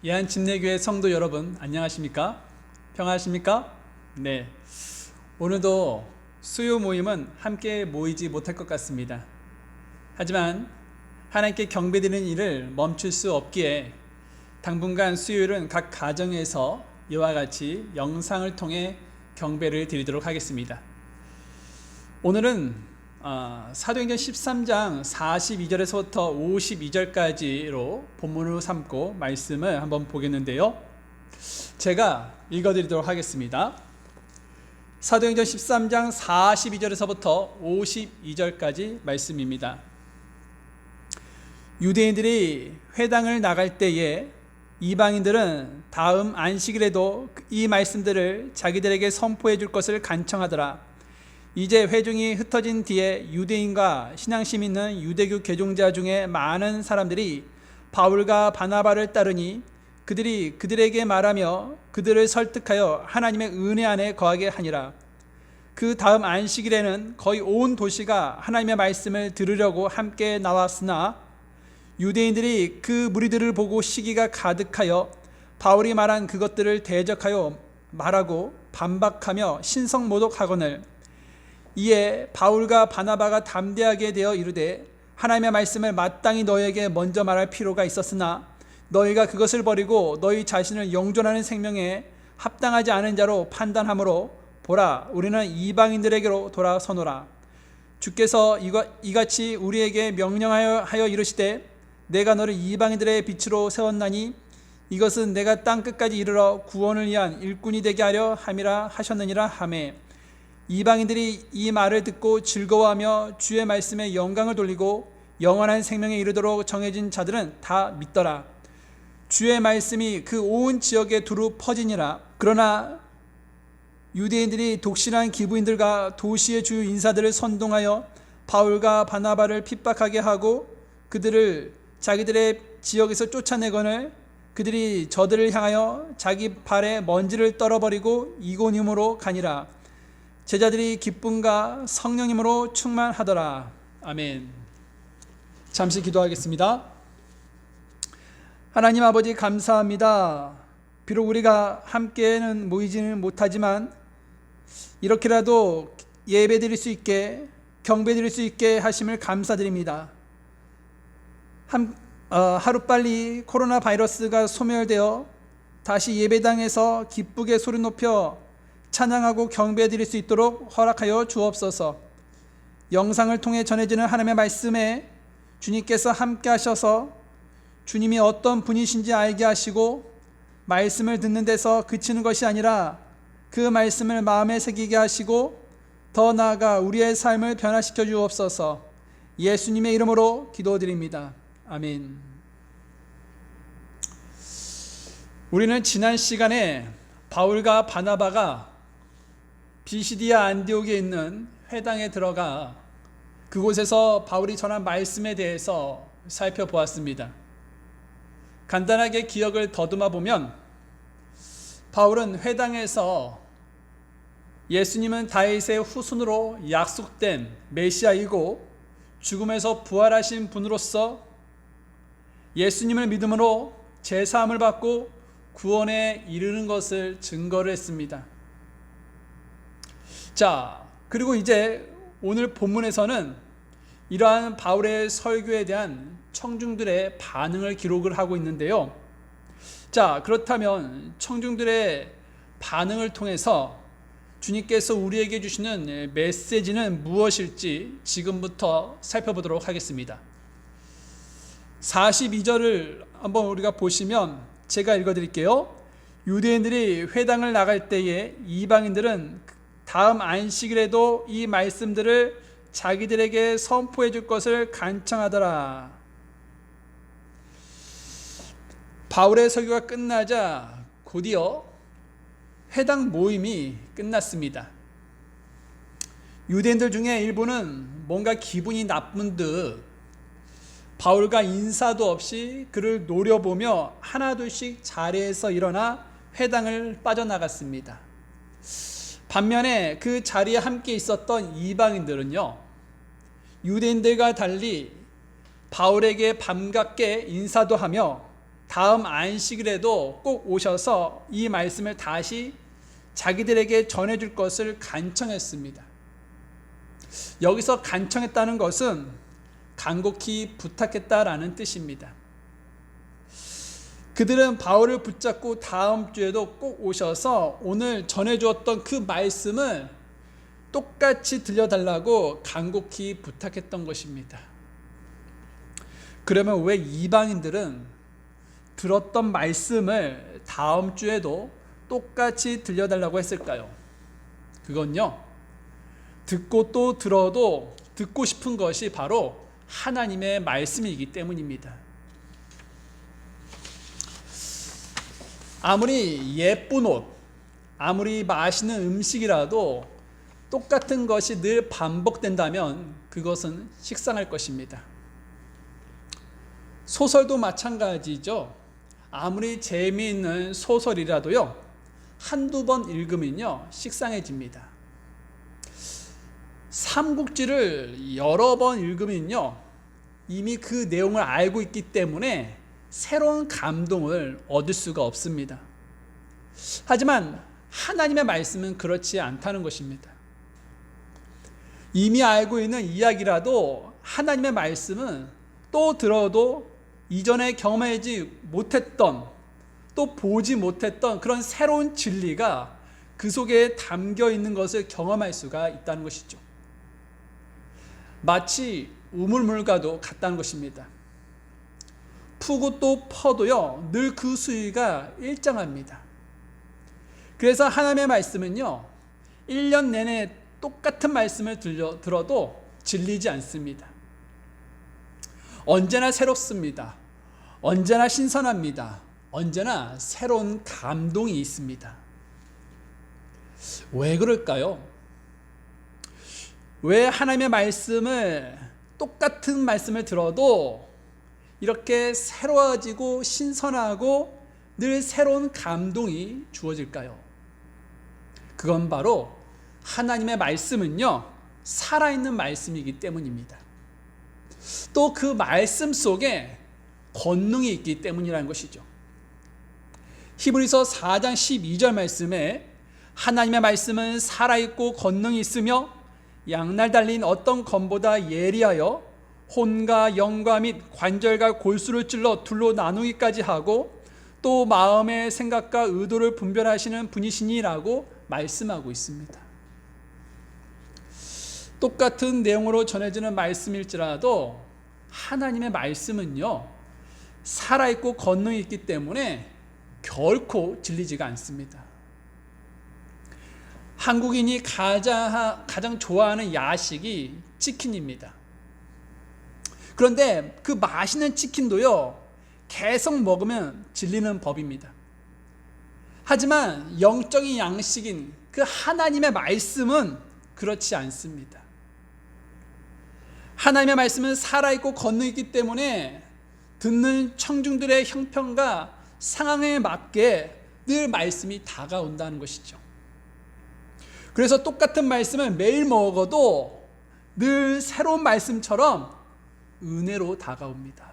예한침례교회 성도 여러분, 안녕하십니까? 평안하십니까? 네. 오늘도 수요 모임은 함께 모이지 못할 것 같습니다. 하지만 하나님께 경배드리는 일을 멈출 수 없기에 당분간 수요일은 각 가정에서 이와 같이 영상을 통해 경배를 드리도록 하겠습니다. 오늘은 사도행전 13장 42절에서부터 52절까지로 본문으로 삼고 말씀을 한번 보겠는데요. 제가 읽어드리도록 하겠습니다. 사도행전 13장 42절에서부터 52절까지 말씀입니다. 유대인들이 회당을 나갈 때에 이방인들은 다음 안식일에도 이 말씀들을 자기들에게 선포해 줄 것을 간청하더라. 이제 회중이 흩어진 뒤에 유대인과 신앙심 있는 유대교 개종자 중에 많은 사람들이 바울과 바나바를 따르니 그들이 그들에게 말하며 그들을 설득하여 하나님의 은혜 안에 거하게 하니라. 그 다음 안식일에는 거의 온 도시가 하나님의 말씀을 들으려고 함께 나왔으나 유대인들이 그 무리들을 보고 시기가 가득하여 바울이 말한 그것들을 대적하여 말하고 반박하며 신성모독하거늘. 이에 바울과 바나바가 담대하게 되어 이르되 하나님의 말씀을 마땅히 너희에게 먼저 말할 필요가 있었으나 너희가 그것을 버리고 너희 자신을 영존하는 생명에 합당하지 않은 자로 판단하므로 보라, 우리는 이방인들에게로 돌아서노라. 주께서 이같이 우리에게 명령하여 이르시되 내가 너를 이방인들의 빛으로 세웠나니 이것은 내가 땅 끝까지 이르러 구원을 위한 일꾼이 되게 하려 함이라 하셨느니라 하매. 이방인들이 이 말을 듣고 즐거워하며 주의 말씀에 영광을 돌리고 영원한 생명에 이르도록 정해진 자들은 다 믿더라. 주의 말씀이 그 온 지역에 두루 퍼지니라. 그러나 유대인들이 독실한 기부인들과 도시의 주요 인사들을 선동하여 바울과 바나바를 핍박하게 하고 그들을 자기들의 지역에서 쫓아내거늘 그들이 저들을 향하여 자기 발에 먼지를 떨어버리고 이고니움으로 가니라. 제자들이 기쁨과 성령님으로 충만하더라. 아멘. 잠시 기도하겠습니다. 하나님 아버지, 감사합니다. 비록 우리가 함께는 모이지는 못하지만 이렇게라도 예배 드릴 수 있게, 경배 드릴 수 있게 하심을 감사드립니다. 하루빨리 코로나 바이러스가 소멸되어 다시 예배당에서 기쁘게 소리 높여 찬양하고 경배 드릴 수 있도록 허락하여 주옵소서. 영상을 통해 전해지는 하나님의 말씀에 주님께서 함께 하셔서 주님이 어떤 분이신지 알게 하시고 말씀을 듣는 데서 그치는 것이 아니라 그 말씀을 마음에 새기게 하시고 더 나아가 우리의 삶을 변화시켜 주옵소서. 예수님의 이름으로 기도드립니다. 아멘. 우리는 지난 시간에 바울과 바나바가 비시디아 안디옥에 있는 회당에 들어가 그곳에서 바울이 전한 말씀에 대해서 살펴보았습니다. 간단하게 기억을 더듬어 보면 바울은 회당에서 예수님은 다윗의 후손으로 약속된 메시아이고 죽음에서 부활하신 분으로서 예수님을 믿음으로 제사함을 받고 구원에 이르는 것을 증거를 했습니다. 자, 그리고 이제 오늘 본문에서는 이러한 바울의 설교에 대한 청중들의 반응을 기록을 하고 있는데요. 자, 그렇다면 청중들의 반응을 통해서 주님께서 우리에게 주시는 메시지는 무엇일지 지금부터 살펴보도록 하겠습니다. 42절을 한번 우리가 보시면 제가 읽어드릴게요. 유대인들이 회당을 나갈 때에 이방인들은 다음 안식일에도 이 말씀들을 자기들에게 선포해 줄 것을 간청하더라. 바울의 설교가 끝나자 곧이어 회당 모임이 끝났습니다. 유대인들 중에 일부는 뭔가 기분이 나쁜 듯 바울과 인사도 없이 그를 노려보며 하나둘씩 자리에서 일어나 회당을 빠져나갔습니다. 반면에 그 자리에 함께 있었던 이방인들은요, 유대인들과 달리 바울에게 반갑게 인사도 하며 다음 안식일에도 꼭 오셔서 이 말씀을 다시 자기들에게 전해줄 것을 간청했습니다. 여기서 간청했다는 것은 간곡히 부탁했다라는 뜻입니다. 그들은 바울을 붙잡고 다음 주에도 꼭 오셔서 오늘 전해주었던 그 말씀을 똑같이 들려달라고 간곡히 부탁했던 것입니다. 그러면 왜 이방인들은 들었던 말씀을 다음 주에도 똑같이 들려달라고 했을까요? 그건요, 듣고 또 들어도 듣고 싶은 것이 바로 하나님의 말씀이기 때문입니다. 아무리 예쁜 옷, 아무리 맛있는 음식이라도 똑같은 것이 늘 반복된다면 그것은 식상할 것입니다. 소설도 마찬가지죠. 아무리 재미있는 소설이라도요, 한두 번 읽으면요 식상해집니다. 삼국지를 여러 번 읽으면요 이미 그 내용을 알고 있기 때문에 새로운 감동을 얻을 수가 없습니다. 하지만 하나님의 말씀은 그렇지 않다는 것입니다. 이미 알고 있는 이야기라도 하나님의 말씀은 또 들어도 이전에 경험하지 못했던, 또 보지 못했던 그런 새로운 진리가 그 속에 담겨 있는 것을 경험할 수가 있다는 것이죠. 마치 우물물과도 같다는 것입니다. 푸고 또 퍼도요 늘 그 수위가 일정합니다. 그래서 하나님의 말씀은요 1년 내내 똑같은 말씀을 들어도 질리지 않습니다. 언제나 새롭습니다. 언제나 신선합니다. 언제나 새로운 감동이 있습니다. 왜 그럴까요? 왜 하나님의 말씀을, 똑같은 말씀을 들어도 이렇게 새로워지고 신선하고 늘 새로운 감동이 주어질까요? 그건 바로 하나님의 말씀은요 살아있는 말씀이기 때문입니다. 또 그 말씀 속에 권능이 있기 때문이라는 것이죠. 히브리서 4장 12절 말씀에 하나님의 말씀은 살아있고 권능이 있으며 양날 달린 어떤 검보다 예리하여 혼과 영과 및 관절과 골수를 찔러 둘로 나누기까지 하고 또 마음의 생각과 의도를 분별하시는 분이시니라고 말씀하고 있습니다. 똑같은 내용으로 전해지는 말씀일지라도 하나님의 말씀은요 살아있고 권능이 있기 때문에 결코 질리지가 않습니다. 한국인이 가장 좋아하는 야식이 치킨입니다. 그런데 그 맛있는 치킨도요 계속 먹으면 질리는 법입니다. 하지만 영적인 양식인 그 하나님의 말씀은 그렇지 않습니다. 하나님의 말씀은 살아있고 권능이 있기 때문에 듣는 청중들의 형편과 상황에 맞게 늘 말씀이 다가온다는 것이죠. 그래서 똑같은 말씀을 매일 먹어도 늘 새로운 말씀처럼 은혜로 다가옵니다.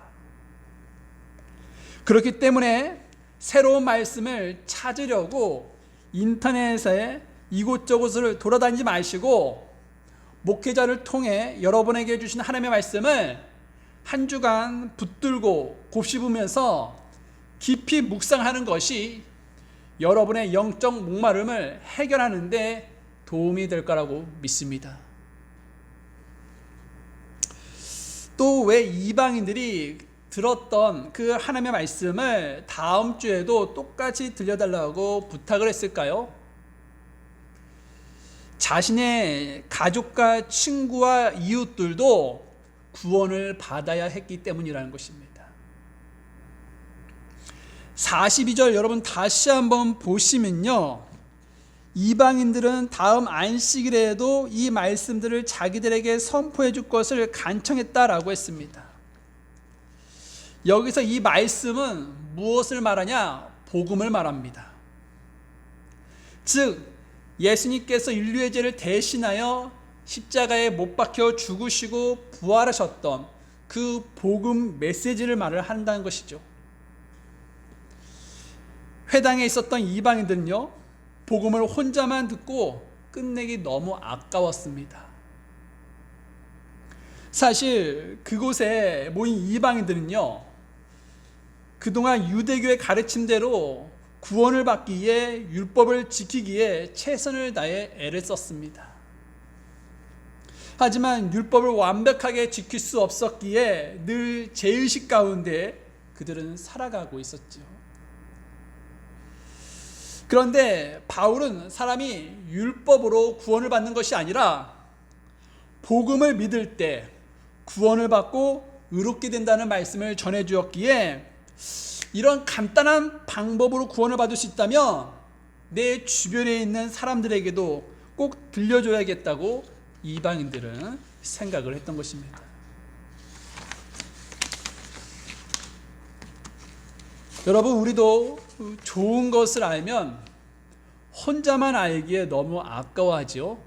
그렇기 때문에 새로운 말씀을 찾으려고 인터넷에 이곳저곳을 돌아다니지 마시고 목회자를 통해 여러분에게 주신 하나님의 말씀을 한 주간 붙들고 곱씹으면서 깊이 묵상하는 것이 여러분의 영적 목마름을 해결하는 데 도움이 될 거라고 믿습니다. 또 왜 이방인들이 들었던 그 하나님의 말씀을 다음 주에도 똑같이 들려달라고 부탁을 했을까요? 자신의 가족과 친구와 이웃들도 구원을 받아야 했기 때문이라는 것입니다. 42절 여러분 다시 한번 보시면요, 이방인들은 다음 안식일에도 이 말씀들을 자기들에게 선포해 줄 것을 간청했다라고 했습니다. 여기서 이 말씀은 무엇을 말하냐? 복음을 말합니다. 즉 예수님께서 인류의 죄를 대신하여 십자가에 못 박혀 죽으시고 부활하셨던 그 복음 메시지를 말을 한다는 것이죠. 회당에 있었던 이방인들은요, 복음을 혼자만 듣고 끝내기 너무 아까웠습니다. 사실 그곳에 모인 이방인들은요, 그동안 유대교의 가르침대로 구원을 받기 위해 율법을 지키기에 최선을 다해 애를 썼습니다. 하지만 율법을 완벽하게 지킬 수 없었기에 늘 죄의식 가운데 그들은 살아가고 있었죠. 그런데 바울은 사람이 율법으로 구원을 받는 것이 아니라 복음을 믿을 때 구원을 받고 의롭게 된다는 말씀을 전해 주었기에, 이런 간단한 방법으로 구원을 받을 수 있다면 내 주변에 있는 사람들에게도 꼭 들려줘야겠다고 이방인들은 생각을 했던 것입니다. 여러분, 우리도 좋은 것을 알면 혼자만 알기에 너무 아까워하지요.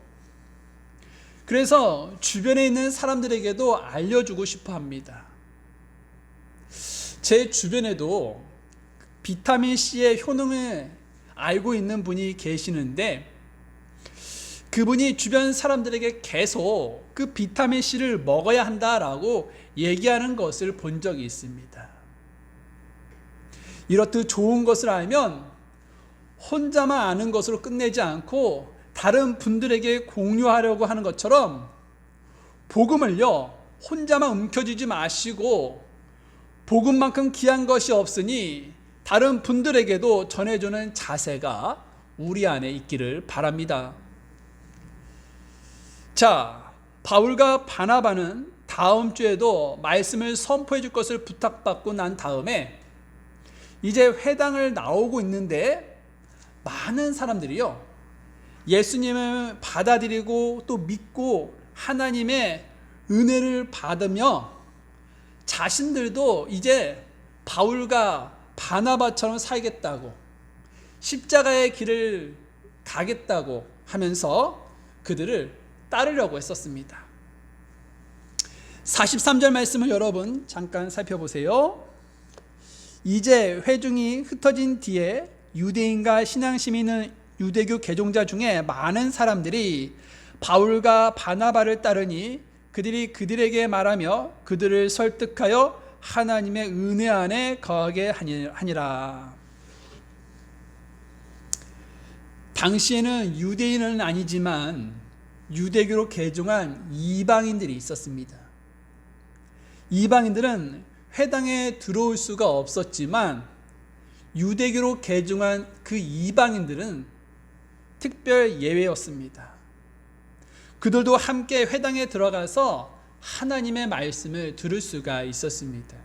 그래서 주변에 있는 사람들에게도 알려주고 싶어 합니다. 제 주변에도 비타민C의 효능을 알고 있는 분이 계시는데, 그분이 주변 사람들에게 계속 그 비타민C를 먹어야 한다라고 얘기하는 것을 본 적이 있습니다. 이렇듯 좋은 것을 알면 혼자만 아는 것으로 끝내지 않고 다른 분들에게 공유하려고 하는 것처럼, 복음을요, 혼자만 움켜쥐지 마시고 복음만큼 귀한 것이 없으니 다른 분들에게도 전해주는 자세가 우리 안에 있기를 바랍니다. 자, 바울과 바나바는 다음 주에도 말씀을 선포해 줄 것을 부탁받고 난 다음에 이제 회당을 나오고 있는데, 많은 사람들이요, 예수님을 받아들이고 또 믿고 하나님의 은혜를 받으며 자신들도 이제 바울과 바나바처럼 살겠다고, 십자가의 길을 가겠다고 하면서 그들을 따르려고 했었습니다. 43절 말씀을 여러분 잠깐 살펴보세요. 이제 회중이 흩어진 뒤에 유대인과 신앙심이 있는 유대교 개종자 중에 많은 사람들이 바울과 바나바를 따르니 그들이 그들에게 말하며 그들을 설득하여 하나님의 은혜 안에 거하게 하니라. 당시에는 유대인은 아니지만 유대교로 개종한 이방인들이 있었습니다. 이방인들은 회당에 들어올 수가 없었지만 유대교로 개종한 그 이방인들은 특별 예외였습니다. 그들도 함께 회당에 들어가서 하나님의 말씀을 들을 수가 있었습니다.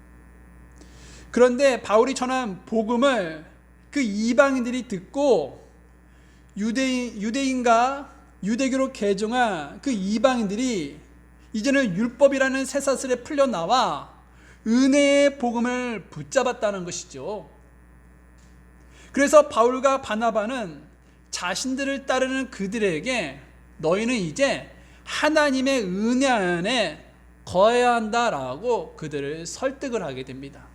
그런데 바울이 전한 복음을 그 이방인들이 듣고 유대인과 유대교로 개종한 그 이방인들이 이제는 율법이라는 쇠사슬에 풀려나와 은혜의 복음을 붙잡았다는 것이죠. 그래서 바울과 바나바는 자신들을 따르는 그들에게 너희는 이제 하나님의 은혜 안에 거해야 한다라고 그들을 설득을 하게 됩니다.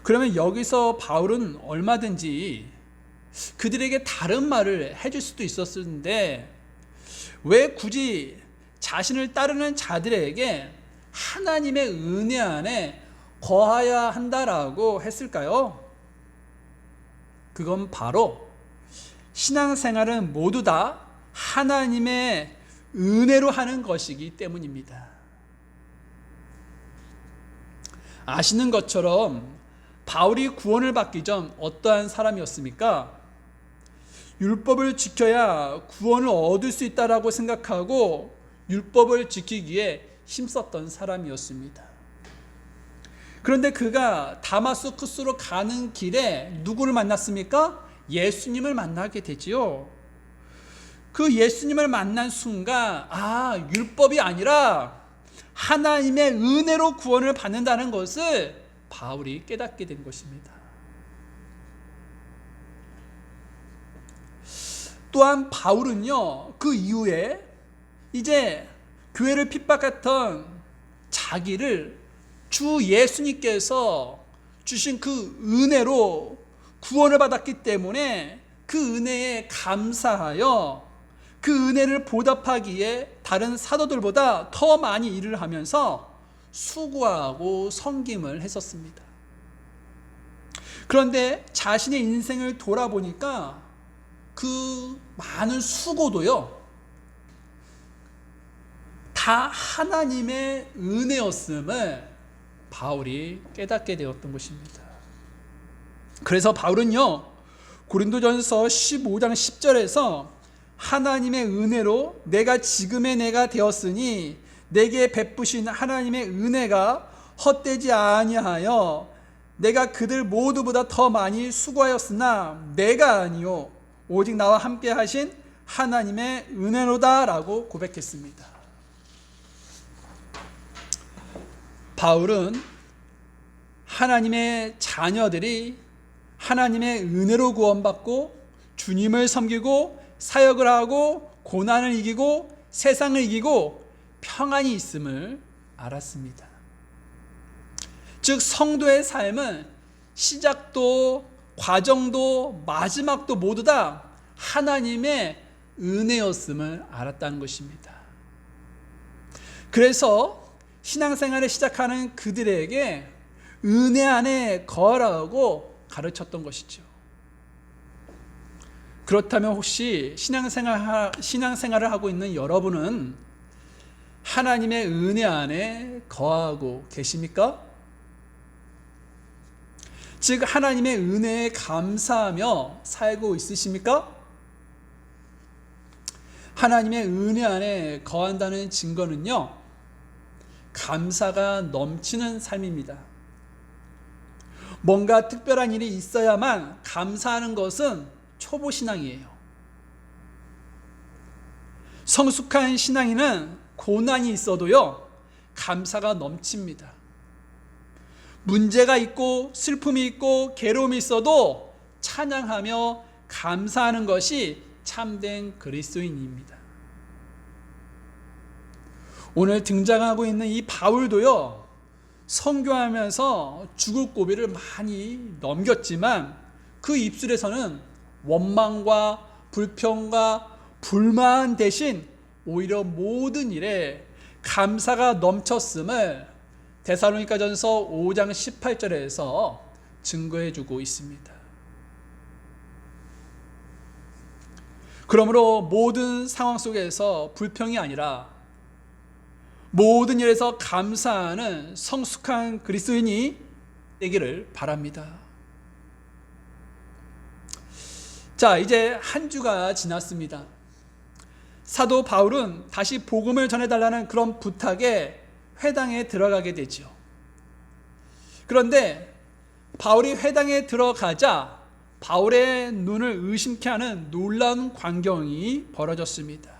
그러면 여기서 바울은 얼마든지 그들에게 다른 말을 해줄 수도 있었는데 왜 굳이 자신을 따르는 자들에게 하나님의 은혜 안에 거해야 한다라고 했을까요? 그건 바로 신앙생활은 모두 다 하나님의 은혜로 하는 것이기 때문입니다. 아시는 것처럼 바울이 구원을 받기 전 어떠한 사람이었습니까? 율법을 지켜야 구원을 얻을 수 있다라고 생각하고 율법을 지키기에 힘썼던 사람이었습니다. 그런데 그가 다마스쿠스로 가는 길에 누구를 만났습니까? 예수님을 만나게 되지요. 그 예수님을 만난 순간 율법이 아니라 하나님의 은혜로 구원을 받는다는 것을 바울이 깨닫게 된 것입니다. 또한 바울은요, 그 이후에 이제 교회를 핍박했던 자기를 주 예수님께서 주신 그 은혜로 구원을 받았기 때문에 그 은혜에 감사하여 그 은혜를 보답하기에 다른 사도들보다 더 많이 일을 하면서 수고하고 섬김을 했었습니다. 그런데 자신의 인생을 돌아보니까 그 많은 수고도요, 다 하나님의 은혜였음을 바울이 깨닫게 되었던 것입니다. 그래서 바울은요, 고린도전서 15장 10절에서 하나님의 은혜로 내가 지금의 내가 되었으니 내게 베푸신 하나님의 은혜가 헛되지 아니하여 내가 그들 모두보다 더 많이 수고하였으나 내가 아니요 오직 나와 함께 하신 하나님의 은혜로다 라고 고백했습니다. 바울은 하나님의 자녀들이 하나님의 은혜로 구원받고 주님을 섬기고 사역을 하고 고난을 이기고 세상을 이기고 평안이 있음을 알았습니다. 즉 성도의 삶은 시작도 과정도 마지막도 모두 다 하나님의 은혜였음을 알았다는 것입니다. 그래서 신앙생활을 시작하는 그들에게 은혜 안에 거하라고 가르쳤던 것이죠. 그렇다면 혹시 신앙생활을 하고 있는 여러분은 하나님의 은혜 안에 거하고 계십니까? 즉 하나님의 은혜에 감사하며 살고 있으십니까? 하나님의 은혜 안에 거한다는 증거는요, 감사가 넘치는 삶입니다. 뭔가 특별한 일이 있어야만 감사하는 것은 초보신앙이에요. 성숙한 신앙인은 고난이 있어도요, 감사가 넘칩니다. 문제가 있고 슬픔이 있고 괴로움이 있어도 찬양하며 감사하는 것이 참된 그리스도인입니다. 오늘 등장하고 있는 이 바울도요, 선교하면서 죽을 고비를 많이 넘겼지만 그 입술에서는 원망과 불평과 불만 대신 오히려 모든 일에 감사가 넘쳤음을 데살로니가전서 5장 18절에서 증거해 주고 있습니다. 그러므로 모든 상황 속에서 불평이 아니라 모든 일에서 감사하는 성숙한 그리스도인이 되기를 바랍니다. 자, 이제 한 주가 지났습니다. 사도 바울은 다시 복음을 전해달라는 그런 부탁에 회당에 들어가게 되죠. 그런데 바울이 회당에 들어가자 바울의 눈을 의심케 하는 놀라운 광경이 벌어졌습니다.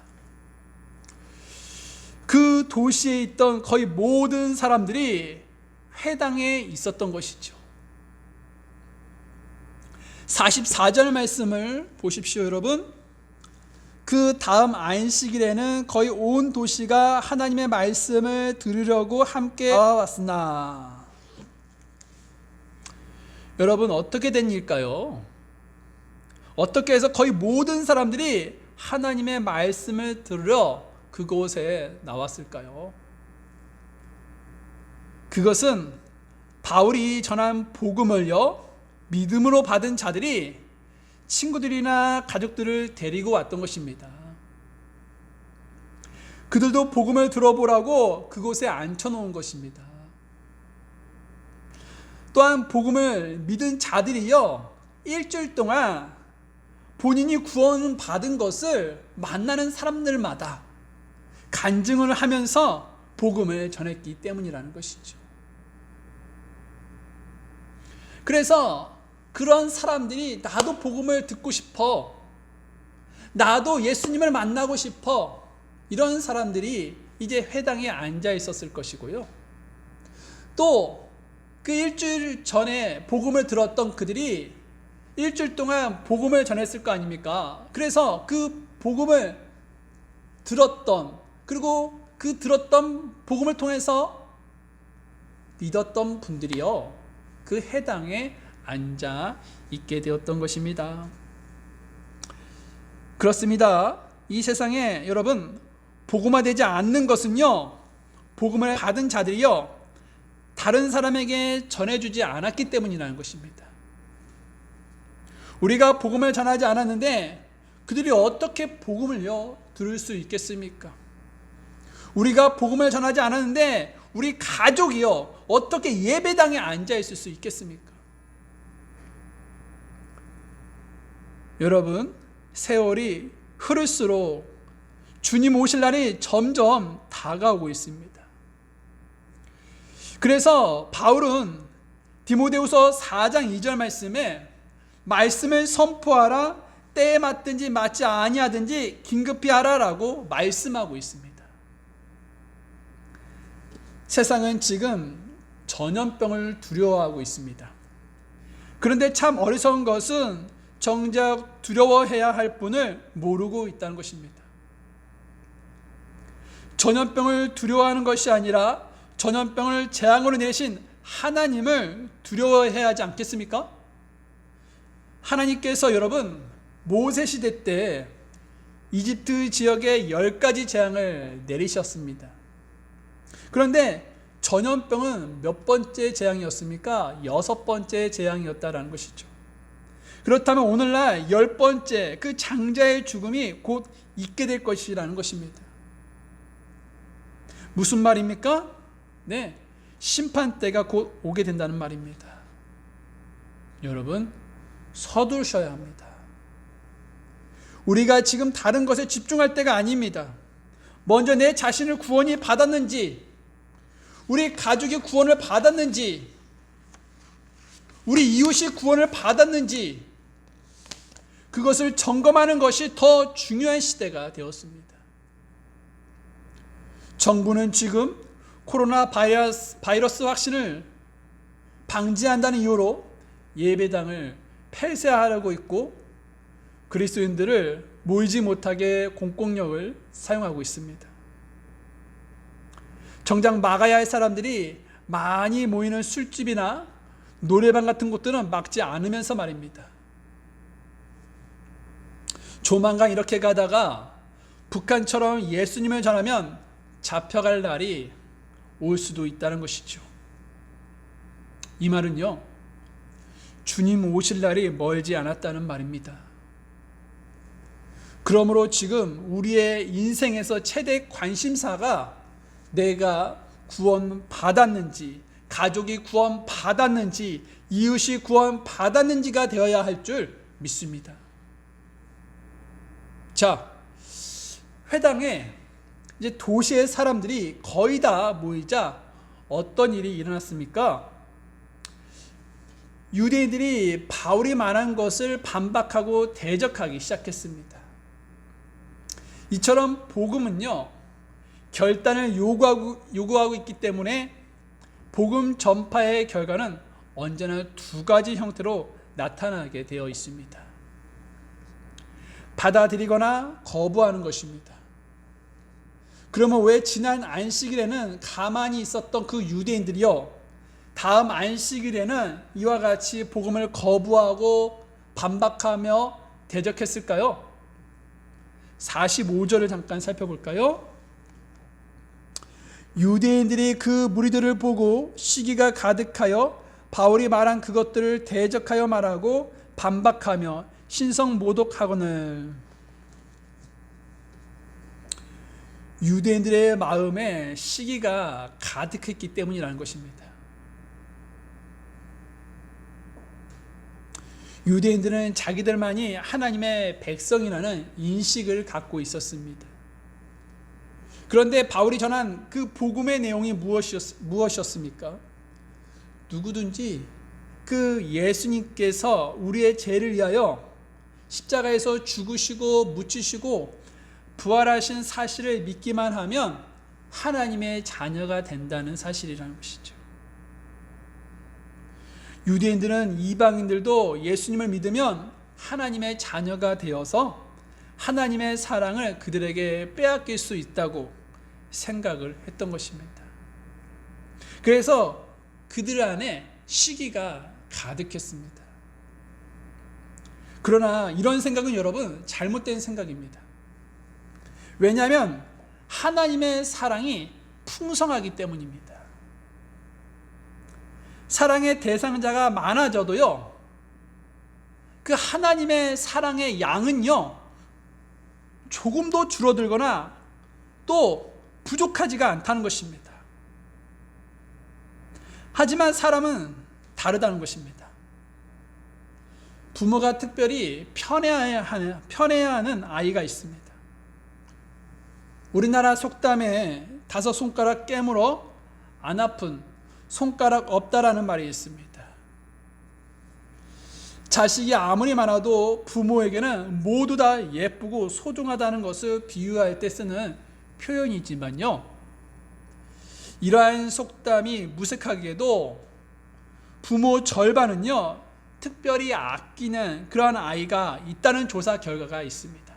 그 도시에 있던 거의 모든 사람들이 회당에 있었던 것이죠. 44절 말씀을 보십시오, 여러분. 그 다음 안식일에는 거의 온 도시가 하나님의 말씀을 들으려고 함께 왔으나, 여러분 어떻게 된 일일까요? 어떻게 해서 거의 모든 사람들이 하나님의 말씀을 들으려 그곳에 나왔을까요? 그것은 바울이 전한 복음을요, 믿음으로 받은 자들이 친구들이나 가족들을 데리고 왔던 것입니다. 그들도 복음을 들어보라고 그곳에 앉혀놓은 것입니다. 또한 복음을 믿은 자들이요, 일주일 동안 본인이 구원 받은 것을 만나는 사람들마다 간증을 하면서 복음을 전했기 때문이라는 것이죠. 그래서 그런 사람들이 나도 복음을 듣고 싶어, 나도 예수님을 만나고 싶어, 이런 사람들이 이제 회당에 앉아 있었을 것이고요. 또 그 일주일 전에 복음을 들었던 그들이 일주일 동안 복음을 전했을 거 아닙니까? 그래서 그 복음을 들었던, 그리고 그 들었던 복음을 통해서 믿었던 분들이요, 그 회당에 앉아 있게 되었던 것입니다. 그렇습니다. 이 세상에 여러분, 복음화되지 않는 것은요, 복음을 받은 자들이요, 다른 사람에게 전해주지 않았기 때문이라는 것입니다. 우리가 복음을 전하지 않았는데 그들이 어떻게 복음을요 들을 수 있겠습니까? 우리가 복음을 전하지 않았는데 우리 가족이요 어떻게 예배당에 앉아 있을 수 있겠습니까? 여러분, 세월이 흐를수록 주님 오실 날이 점점 다가오고 있습니다. 그래서 바울은 디모데후서 4장 2절 말씀에 말씀을 선포하라, 때에 맞든지 맞지 아니하든지 긴급히 하라라고 말씀하고 있습니다. 세상은 지금 전염병을 두려워하고 있습니다. 그런데 참 어리석은 것은 정작 두려워해야 할 분을 모르고 있다는 것입니다. 전염병을 두려워하는 것이 아니라 전염병을 재앙으로 내신 하나님을 두려워해야 하지 않겠습니까? 하나님께서 여러분 모세 시대 때 이집트 지역에 10가지 재앙을 내리셨습니다. 그런데 전염병은 몇 번째 재앙이었습니까? 6번째 재앙이었다라는 것이죠. 그렇다면 오늘날 10번째 그 장자의 죽음이 곧 있게 될 것이라는 것입니다. 무슨 말입니까? 네, 심판 때가 곧 오게 된다는 말입니다. 여러분, 서두르셔야 합니다. 우리가 지금 다른 것에 집중할 때가 아닙니다. 먼저 내 자신을 구원이 받았는지, 우리 가족이 구원을 받았는지, 우리 이웃이 구원을 받았는지, 그것을 점검하는 것이 더 중요한 시대가 되었습니다. 정부는 지금 코로나 바이러스 확산을 방지한다는 이유로 예배당을 폐쇄하려고 있고 그리스도인들을 모이지 못하게 공권력을 사용하고 있습니다. 정작 막아야 할 사람들이 많이 모이는 술집이나 노래방 같은 곳들은 막지 않으면서 말입니다. 조만간 이렇게 가다가 북한처럼 예수님을 전하면 잡혀갈 날이 올 수도 있다는 것이죠. 이 말은요, 주님 오실 날이 멀지 않았다는 말입니다. 그러므로 지금 우리의 인생에서 최대 관심사가 내가 구원 받았는지, 가족이 구원 받았는지, 이웃이 구원 받았는지가 되어야 할 줄 믿습니다. 자, 회당에 이제 도시의 사람들이 거의 다 모이자 어떤 일이 일어났습니까? 유대인들이 바울이 말한 것을 반박하고 대적하기 시작했습니다. 이처럼 복음은요, 결단을 요구하고 있기 때문에 복음 전파의 결과는 언제나 두 가지 형태로 나타나게 되어 있습니다. 받아들이거나 거부하는 것입니다. 그러면 왜 지난 안식일에는 가만히 있었던 그 유대인들이요, 다음 안식일에는 이와 같이 복음을 거부하고 반박하며 대적했을까요? 45절을 잠깐 살펴볼까요? 유대인들이 그 무리들을 보고 시기가 가득하여 바울이 말한 그것들을 대적하여 말하고 반박하며 신성 모독하거늘. 유대인들의 마음에 시기가 가득했기 때문이라는 것입니다. 유대인들은 자기들만이 하나님의 백성이라는 인식을 갖고 있었습니다. 그런데 바울이 전한 그 복음의 내용이 무엇이었습니까? 누구든지 그 예수님께서 우리의 죄를 위하여 십자가에서 죽으시고 묻히시고 부활하신 사실을 믿기만 하면 하나님의 자녀가 된다는 사실이라는 것이죠. 유대인들은 이방인들도 예수님을 믿으면 하나님의 자녀가 되어서 하나님의 사랑을 그들에게 빼앗길 수 있다고 생각을 했던 것입니다. 그래서 그들 안에 시기가 가득했습니다. 그러나 이런 생각은 여러분 잘못된 생각입니다. 왜냐하면 하나님의 사랑이 풍성하기 때문입니다. 사랑의 대상자가 많아져도요, 그 하나님의 사랑의 양은요, 조금도 줄어들거나 또 부족하지가 않다는 것입니다. 하지만 사람은 다르다는 것입니다. 부모가 특별히 편애해야 하는 아이가 있습니다. 우리나라 속담에 5손가락 깨물어 안 아픈 손가락 없다라는 말이 있습니다. 자식이 아무리 많아도 부모에게는 모두 다 예쁘고 소중하다는 것을 비유할 때 쓰는 표현이지만요, 이러한 속담이 무색하게도 부모 절반은요, 특별히 아끼는 그러한 아이가 있다는 조사 결과가 있습니다.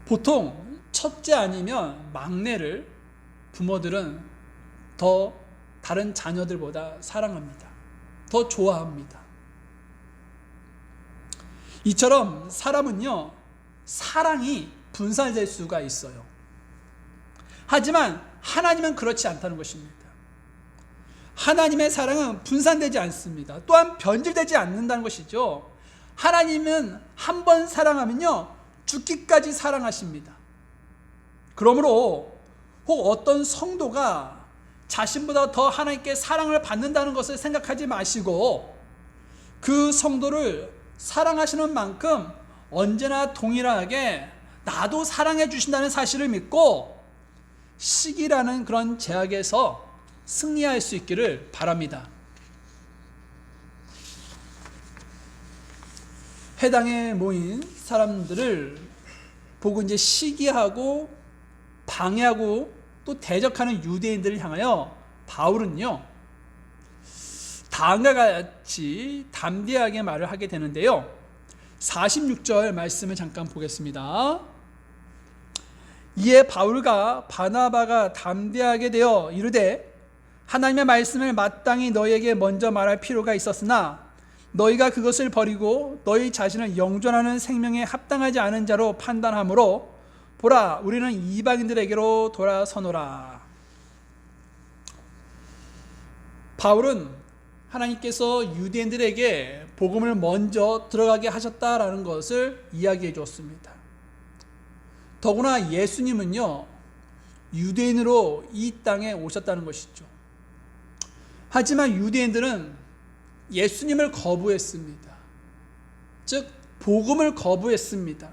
보통 첫째 아니면 막내를 부모들은 더 다른 자녀들보다 사랑합니다. 더 좋아합니다. 이처럼 사람은요, 사랑이 분산될 수가 있어요. 하지만 하나님은 그렇지 않다는 것입니다. 하나님의 사랑은 분산되지 않습니다. 또한 변질되지 않는다는 것이죠. 하나님은 한 번 사랑하면요, 죽기까지 사랑하십니다. 그러므로 혹 어떤 성도가 자신보다 더 하나님께 사랑을 받는다는 것을 생각하지 마시고, 그 성도를 사랑하시는 만큼 언제나 동일하게 나도 사랑해 주신다는 사실을 믿고 시기라는 그런 제약에서 승리할 수 있기를 바랍니다. 회당에 모인 사람들을 보고 이제 시기하고 방해하고 또 대적하는 유대인들을 향하여 바울은요, 다음과 같이 담대하게 말을 하게 되는데요. 46절 말씀을 잠깐 보겠습니다. 이에 바울과 바나바가 담대하게 되어 이르되 하나님의 말씀을 마땅히 너희에게 먼저 말할 필요가 있었으나 너희가 그것을 버리고 너희 자신을 영존하는 생명에 합당하지 않은 자로 판단하므로 보라, 우리는 이방인들에게로 돌아서노라. 바울은 하나님께서 유대인들에게 복음을 먼저 들어가게 하셨다라는 것을 이야기해 주었습니다. 더구나 예수님은요, 유대인으로 이 땅에 오셨다는 것이죠. 하지만 유대인들은 예수님을 거부했습니다. 즉 복음을 거부했습니다.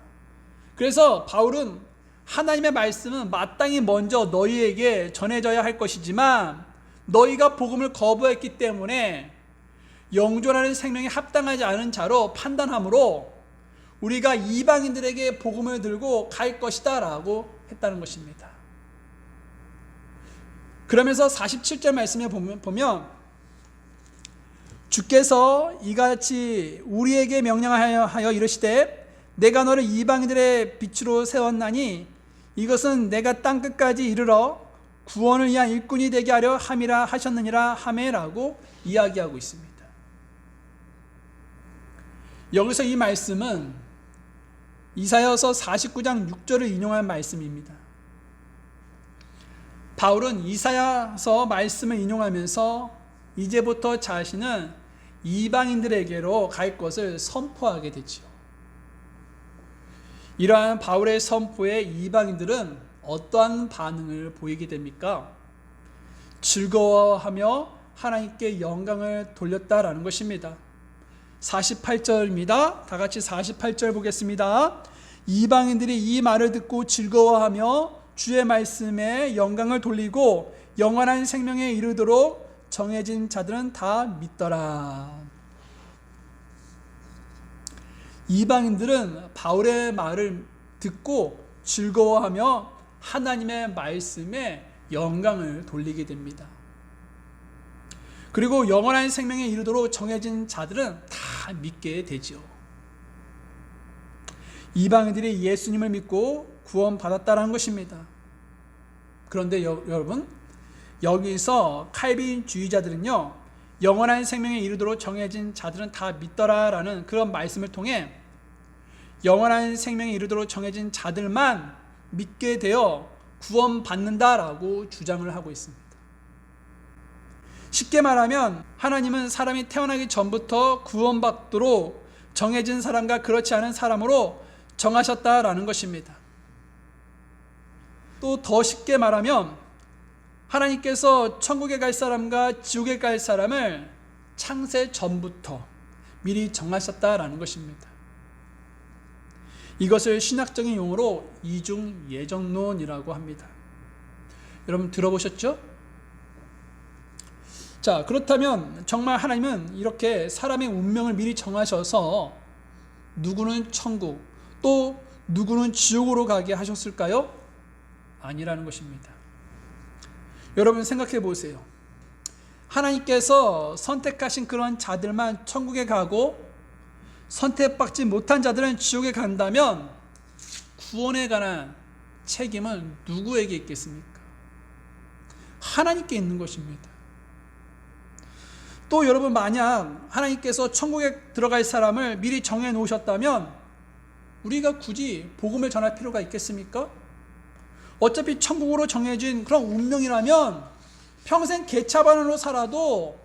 그래서 바울은 하나님의 말씀은 마땅히 먼저 너희에게 전해져야 할 것이지만 너희가 복음을 거부했기 때문에 영존하는 생명에 합당하지 않은 자로 판단하므로 우리가 이방인들에게 복음을 들고 갈 것이다 라고 했다는 것입니다. 그러면서 47절 말씀에 보면 주께서 이같이 우리에게 명령하여 이르시되 내가 너를 이방인들의 빛으로 세웠나니 이것은 내가 땅끝까지 이르러 구원을 위한 일꾼이 되게 하려 함이라 하셨느니라 하매라고 이야기하고 있습니다. 여기서 이 말씀은 이사야서 49장 6절을 인용한 말씀입니다. 바울은 이사야서 말씀을 인용하면서 이제부터 자신은 이방인들에게로 갈 것을 선포하게 되지요. 이러한 바울의 선포에 이방인들은 어떠한 반응을 보이게 됩니까? 즐거워하며 하나님께 영광을 돌렸다라는 것입니다. 48절입니다. 다 같이 48절 보겠습니다. 이방인들이 이 말을 듣고 즐거워하며 주의 말씀에 영광을 돌리고 영원한 생명에 이르도록 정해진 자들은 다 믿더라. 이방인들은 바울의 말을 듣고 즐거워하며 하나님의 말씀에 영광을 돌리게 됩니다. 그리고 영원한 생명에 이르도록 정해진 자들은 다 믿게 되죠. 이방인들이 예수님을 믿고 구원받았다는 것입니다. 그런데 여러분, 여기서 칼빈주의자들은요, 영원한 생명에 이르도록 정해진 자들은 다 믿더라라는 그런 말씀을 통해 영원한 생명에 이르도록 정해진 자들만 믿게 되어 구원받는다라고 주장을 하고 있습니다. 쉽게 말하면 하나님은 사람이 태어나기 전부터 구원받도록 정해진 사람과 그렇지 않은 사람으로 정하셨다라는 것입니다. 또 더 쉽게 말하면 하나님께서 천국에 갈 사람과 지옥에 갈 사람을 창세 전부터 미리 정하셨다라는 것입니다. 이것을 신학적인 용어로 이중 예정론이라고 합니다. 여러분 들어보셨죠? 자, 그렇다면 정말 하나님은 이렇게 사람의 운명을 미리 정하셔서 누구는 천국, 또 누구는 지옥으로 가게 하셨을까요? 아니라는 것입니다. 여러분 생각해 보세요. 하나님께서 선택하신 그런 자들만 천국에 가고 선택받지 못한 자들은 지옥에 간다면 구원에 관한 책임은 누구에게 있겠습니까? 하나님께 있는 것입니다. 또 여러분, 만약 하나님께서 천국에 들어갈 사람을 미리 정해 놓으셨다면 우리가 굳이 복음을 전할 필요가 있겠습니까? 어차피 천국으로 정해진 그런 운명이라면 평생 개차반으로 살아도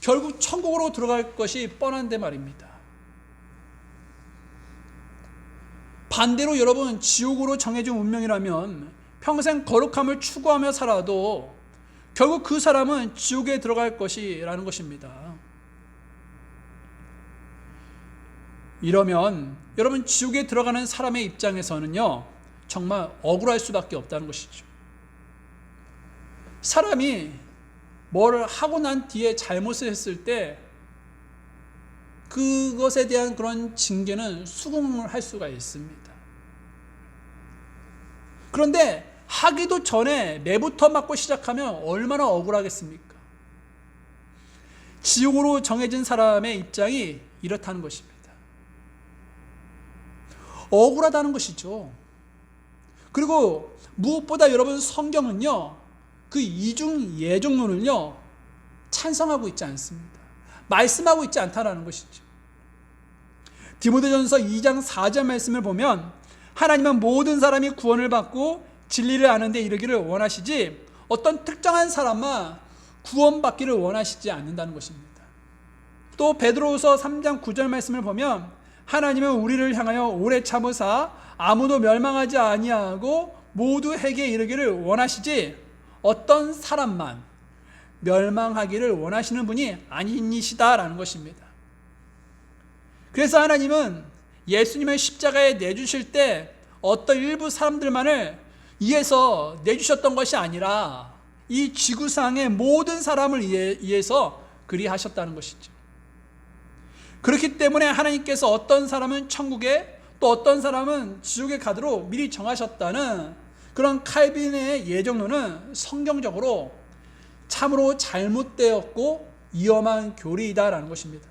결국 천국으로 들어갈 것이 뻔한데 말입니다. 반대로 여러분, 지옥으로 정해진 운명이라면 평생 거룩함을 추구하며 살아도 결국 그 사람은 지옥에 들어갈 것이라는 것입니다. 이러면 여러분, 지옥에 들어가는 사람의 입장에서는요, 정말 억울할 수밖에 없다는 것이죠. 사람이 뭘 하고 난 뒤에 잘못을 했을 때 그것에 대한 그런 징계는 수긍을 할 수가 있습니다. 그런데 하기도 전에 매부터 맞고 시작하면 얼마나 억울하겠습니까? 지옥으로 정해진 사람의 입장이 이렇다는 것입니다. 억울하다는 것이죠. 그리고 무엇보다 여러분, 성경은요, 그 이중 예정론을요 찬성하고 있지 않습니다. 말씀하고 있지 않다라는 것이죠. 디모데전서 2장 4절 말씀을 보면 하나님은 모든 사람이 구원을 받고 진리를 아는 데 이르기를 원하시지 어떤 특정한 사람만 구원받기를 원하시지 않는다는 것입니다. 또 베드로후서 3장 9절 말씀을 보면 하나님은 우리를 향하여 오래 참으사 아무도 멸망하지 아니하고 모두 회개에 이르기를 원하시지 어떤 사람만 멸망하기를 원하시는 분이 아니시다라는 것입니다. 그래서 하나님은 예수님을 십자가에 내주실 때 어떤 일부 사람들만을 위해서 내주셨던 것이 아니라 이 지구상의 모든 사람을 위해서 그리하셨다는 것이죠. 그렇기 때문에 하나님께서 어떤 사람은 천국에 또 어떤 사람은 지옥에 가도록 미리 정하셨다는 그런 칼빈의 예정론은 성경적으로 참으로 잘못되었고 위험한 교리이다라는 것입니다.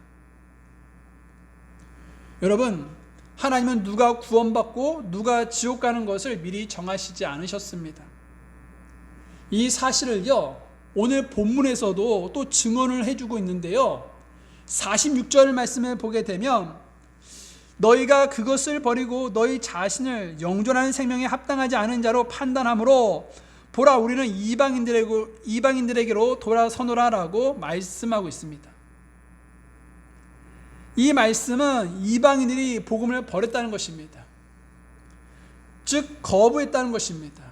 여러분, 하나님은 누가 구원받고 누가 지옥 가는 것을 미리 정하시지 않으셨습니다. 이 사실을요, 오늘 본문에서도 또 증언을 해주고 있는데요, 46절 말씀을 보게 되면 너희가 그것을 버리고 너희 자신을 영존하는 생명에 합당하지 않은 자로 판단하므로 보라, 우리는 이방인들에게로 돌아서노라라고 말씀하고 있습니다. 이 말씀은 이방인들이 복음을 버렸다는 것입니다. 즉 거부했다는 것입니다.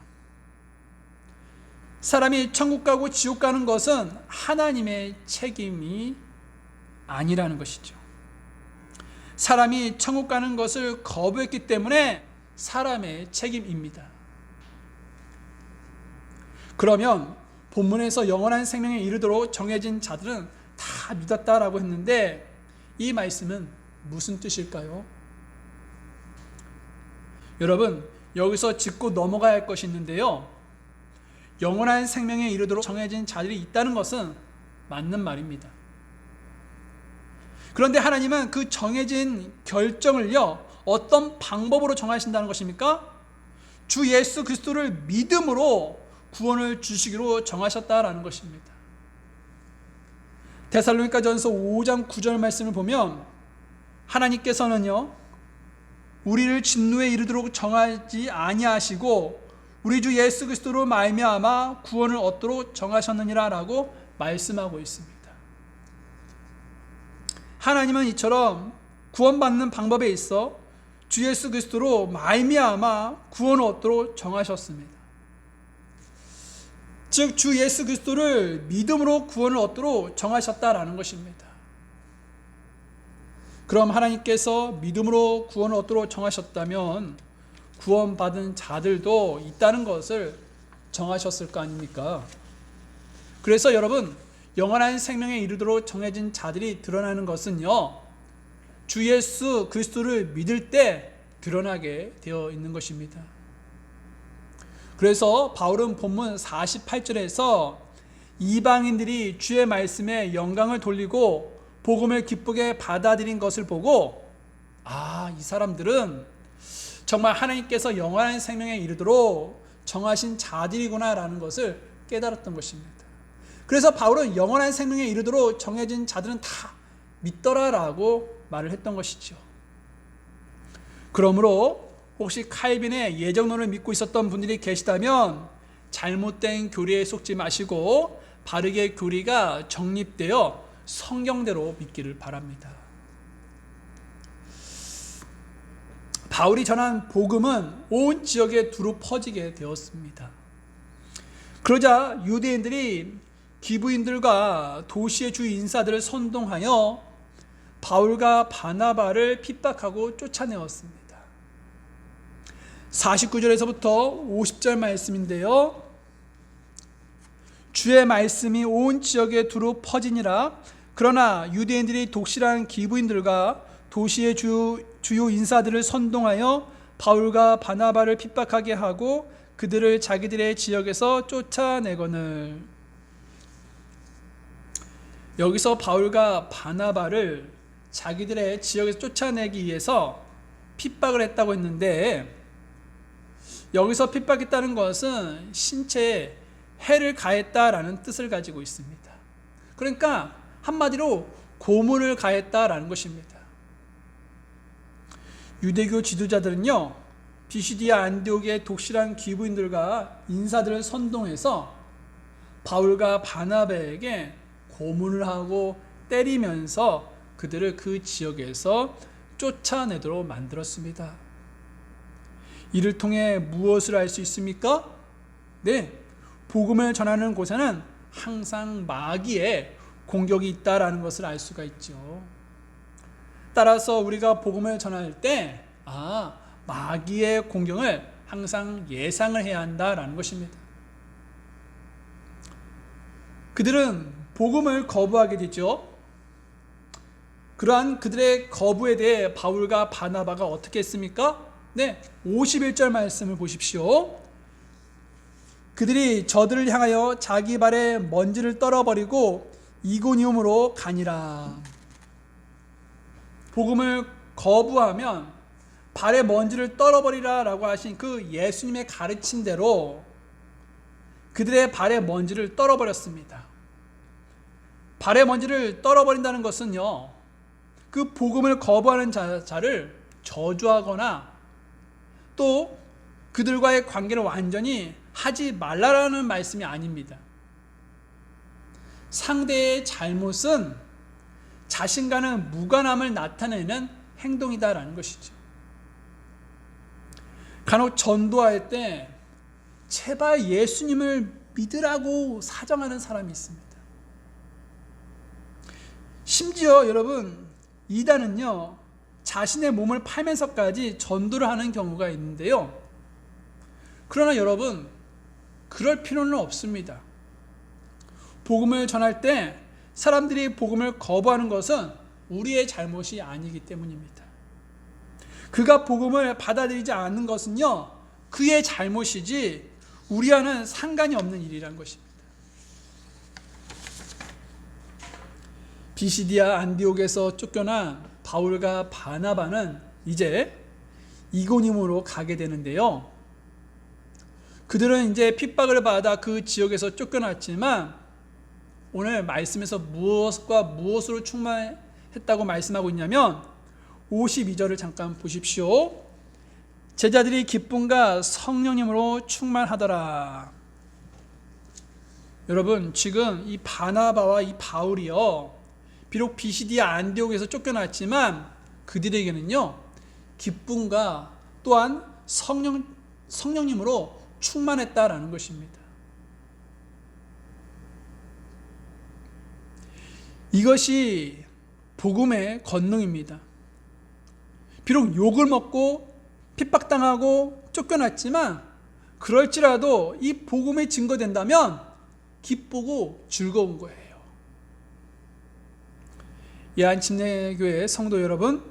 사람이 천국 가고 지옥 가는 것은 하나님의 책임이 아니라는 것이죠. 사람이 천국 가는 것을 거부했기 때문에 사람의 책임입니다. 그러면 본문에서 영원한 생명에 이르도록 정해진 자들은 다 믿었다라고 했는데 이 말씀은 무슨 뜻일까요? 여러분, 여기서 짚고 넘어가야 할 것이 있는데요, 영원한 생명에 이르도록 정해진 자들이 있다는 것은 맞는 말입니다. 그런데 하나님은 그 정해진 결정을요, 어떤 방법으로 정하신다는 것입니까? 주 예수 그리스도를 믿음으로 구원을 주시기로 정하셨다라는 것입니다. 데살로니가전서 5장 9절 말씀을 보면 하나님께서는요, 우리를 진노에 이르도록 정하지 아니하시고 우리 주 예수 그리스도로 말미암아 구원을 얻도록 정하셨느니라라고 말씀하고 있습니다. 하나님은 이처럼 구원받는 방법에 있어 주 예수 그리스도로 말미암아 구원을 얻도록 정하셨습니다. 즉 주 예수 그리스도를 믿음으로 구원을 얻도록 정하셨다라는 것입니다. 그럼 하나님께서 믿음으로 구원을 얻도록 정하셨다면 구원받은 자들도 있다는 것을 정하셨을 거 아닙니까? 그래서 여러분, 영원한 생명에 이르도록 정해진 자들이 드러나는 것은요, 주 예수 그리스도를 믿을 때 드러나게 되어 있는 것입니다. 그래서 바울은 본문 48절에서 이방인들이 주의 말씀에 영광을 돌리고 복음을 기쁘게 받아들인 것을 보고, 이 사람들은 정말 하나님께서 영원한 생명에 이르도록 정하신 자들이구나 라는 것을 깨달았던 것입니다. 그래서 바울은 영원한 생명에 이르도록 정해진 자들은 다 믿더라라고 말을 했던 것이죠. 그러므로 혹시 칼빈의 예정론을 믿고 있었던 분들이 계시다면 잘못된 교리에 속지 마시고 바르게 교리가 정립되어 성경대로 믿기를 바랍니다. 바울이 전한 복음은 온 지역에 두루 퍼지게 되었습니다. 그러자 유대인들이 기브인들과 도시의 주 인사들을 선동하여 바울과 바나바를 핍박하고 쫓아내었습니다. 49절에서부터 50절 말씀인데요, 주의 말씀이 온 지역에 두루 퍼지니라. 그러나 유대인들이 독실한 기브인들과 도시의 주요 인사들을 선동하여 바울과 바나바를 핍박하게 하고 그들을 자기들의 지역에서 쫓아내거늘. 여기서 바울과 바나바를 자기들의 지역에서 쫓아내기 위해서 핍박을 했다고 했는데, 여기서 핍박했다는 것은 신체에 해를 가했다라는 뜻을 가지고 있습니다. 그러니까 한마디로 고문을 가했다라는 것입니다. 유대교 지도자들은요, 비시디아 안디옥의 독실한 기브인들과 인사들을 선동해서 바울과 바나바에게 고문을 하고 때리면서 그들을 그 지역에서 쫓아내도록 만들었습니다. 이를 통해 무엇을 알 수 있습니까? 네, 복음을 전하는 곳에는 항상 마귀의 공격이 있다라는 것을 알 수가 있죠. 따라서 우리가 복음을 전할 때 마귀의 공격을 항상 예상을 해야 한다라는 것입니다. 그들은 복음을 거부하게 되죠. 그러한 그들의 거부에 대해 바울과 바나바가 어떻게 했습니까? 네, 51절 말씀을 보십시오. 그들이 저들을 향하여 자기 발에 먼지를 떨어버리고 이고니움으로 가니라. 복음을 거부하면 발에 먼지를 떨어버리라 라고 하신 그 예수님의 가르침대로 그들의 발에 먼지를 떨어버렸습니다. 발에 먼지를 떨어버린다는 것은요, 그 복음을 거부하는 자를 저주하거나 또 그들과의 관계를 완전히 하지 말라라는 말씀이 아닙니다. 상대의 잘못은 자신과는 무관함을 나타내는 행동이다라는 것이죠. 간혹 전도할 때 제발 예수님을 믿으라고 사정하는 사람이 있습니다. 심지어 여러분, 이단은요, 자신의 몸을 팔면서까지 전도를 하는 경우가 있는데요, 그러나 여러분, 그럴 필요는 없습니다. 복음을 전할 때 사람들이 복음을 거부하는 것은 우리의 잘못이 아니기 때문입니다. 그가 복음을 받아들이지 않는 것은요, 그의 잘못이지 우리와는 상관이 없는 일이란 것입니다. 비시디아 안디옥에서 쫓겨난 바울과 바나바는 이제 이고니움으로 가게 되는데요, 그들은 이제 핍박을 받아 그 지역에서 쫓겨났지만 오늘 말씀에서 무엇과 무엇으로 충만했다고 말씀하고 있냐면 52절을 잠깐 보십시오. 제자들이 기쁨과 성령님으로 충만하더라. 여러분, 지금 이 바나바와 이 바울이요, 비록 비시디아 안디옥에서 쫓겨났지만 그들에게는요 기쁨과 또한 성령님으로 충만했다라는 것입니다. 이것이 복음의 권능입니다. 비록 욕을 먹고 핍박당하고 쫓겨났지만 그럴지라도 이 복음이 증거된다면 기쁘고 즐거운 거예요. 예한침례교회 성도 여러분,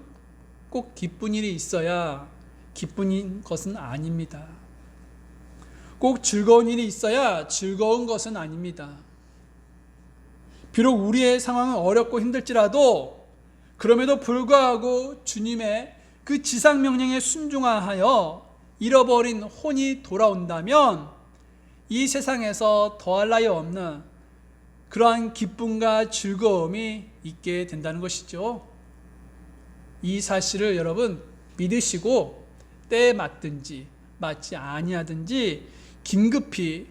꼭 기쁜 일이 있어야 기쁜 것은 아닙니다. 꼭 즐거운 일이 있어야 즐거운 것은 아닙니다. 비록 우리의 상황은 어렵고 힘들지라도 그럼에도 불구하고 주님의 그 지상명령에 순종하여 잃어버린 혼이 돌아온다면 이 세상에서 더할 나위 없는 그러한 기쁨과 즐거움이 있게 된다는 것이죠. 이 사실을 여러분 믿으시고 때에 맞든지 맞지 아니하든지 긴급히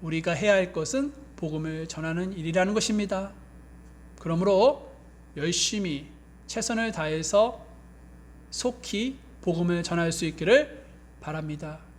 우리가 해야 할 것은 복음을 전하는 일이라는 것입니다. 그러므로 열심히 최선을 다해서 속히 복음을 전할 수 있기를 바랍니다.